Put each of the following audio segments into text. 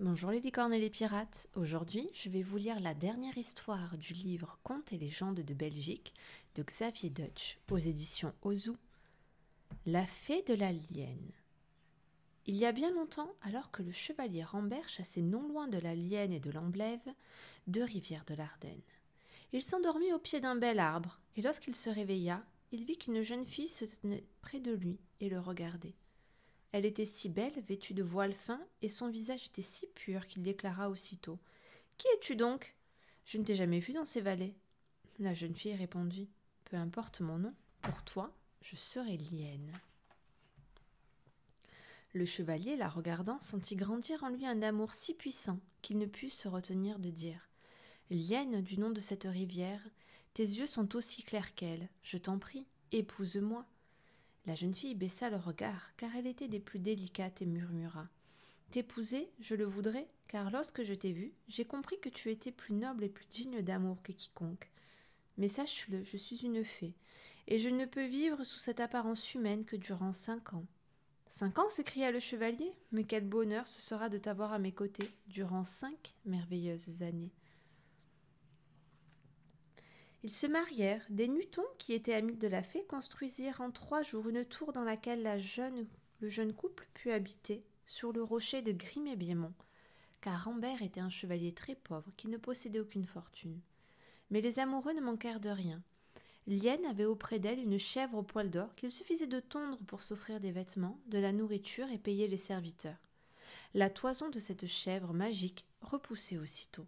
Bonjour les licornes et les pirates. Aujourd'hui, je vais vous lire la dernière histoire du livre Contes et légendes de Belgique de Xavier Deutsch aux éditions Ozu. La fée de la Lienne. Il y a bien longtemps, alors que le chevalier Rambert chassait non loin de la Lienne et de l'Amblève, deux rivières de l'Ardenne. Il s'endormit au pied d'un bel arbre, et lorsqu'il se réveilla, il vit qu'une jeune fille se tenait près de lui et le regardait. Elle était si belle, vêtue de voile fin, et son visage était si pur qu'il déclara aussitôt « Qui es-tu donc ? Je ne t'ai jamais vu dans ces vallées. » La jeune fille répondit « Peu importe mon nom, pour toi, je serai Lienne. » Le chevalier, la regardant, sentit grandir en lui un amour si puissant qu'il ne put se retenir de dire « Lienne, du nom de cette rivière, tes yeux sont aussi clairs qu'elle. Je t'en prie, épouse-moi. » La jeune fille baissa le regard, car elle était des plus délicates, et murmura « T'épouser, je le voudrais, car lorsque je t'ai vu, j'ai compris que tu étais plus noble et plus digne d'amour que quiconque. Mais sache-le, je suis une fée, et je ne peux vivre sous cette apparence humaine que durant 5 ans. » « 5 ans » s'écria le chevalier, « mais quel bonheur ce sera de t'avoir à mes côtés durant 5 merveilleuses années. » Ils se marièrent. Des Nutons, qui étaient amis de la fée, construisirent en 3 jours une tour dans laquelle le jeune couple put habiter, sur le rocher de Grim-et-Biémont, car Rambert était un chevalier très pauvre qui ne possédait aucune fortune. Mais les amoureux ne manquèrent de rien. Lienne avait auprès d'elle une chèvre au poil d'or qu'il suffisait de tondre pour s'offrir des vêtements, de la nourriture et payer les serviteurs. La toison de cette chèvre magique repoussait aussitôt.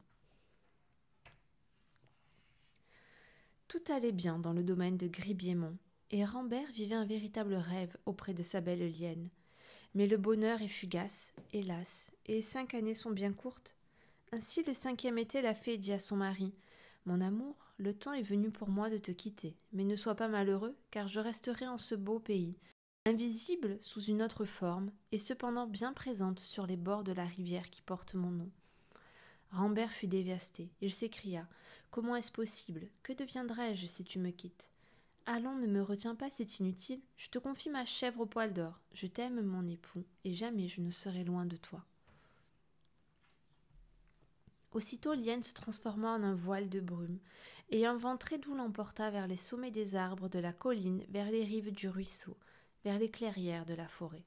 Tout allait bien dans le domaine de Gris-Biémont, et Rambert vivait un véritable rêve auprès de sa belle Lienne. Mais le bonheur est fugace, hélas, et 5 années sont bien courtes. Ainsi, le 5e été, la fée dit à son mari « Mon amour, le temps est venu pour moi de te quitter, mais ne sois pas malheureux, car je resterai en ce beau pays, invisible sous une autre forme, et cependant bien présente sur les bords de la rivière qui porte mon nom. » Rambert fut dévasté. Il s'écria « Comment est-ce possible ? Que deviendrai-je si tu me quittes ? Allons, ne me retiens pas, c'est inutile. Je te confie ma chèvre au poil d'or. Je t'aime, mon époux, et jamais je ne serai loin de toi. » Aussitôt, Lienne se transforma en un voile de brume, et un vent très doux l'emporta vers les sommets des arbres de la colline, vers les rives du ruisseau, vers les clairières de la forêt.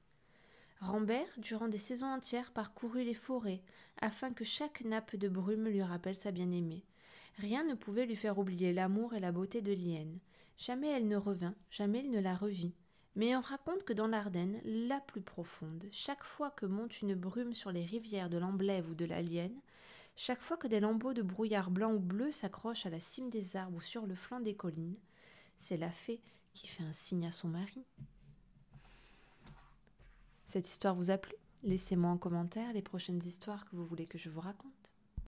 Rambert, durant des saisons entières, parcourut les forêts, afin que chaque nappe de brume lui rappelle sa bien-aimée. Rien ne pouvait lui faire oublier l'amour et la beauté de Lienne. Jamais elle ne revint, jamais il ne la revit. Mais on raconte que dans l'Ardenne, la plus profonde, chaque fois que monte une brume sur les rivières de l'Amblève ou de la Lienne, chaque fois que des lambeaux de brouillard blanc ou bleu s'accrochent à la cime des arbres ou sur le flanc des collines, c'est la fée qui fait un signe à son mari. Cette histoire vous a plu ? Laissez-moi en commentaire les prochaines histoires que vous voulez que je vous raconte.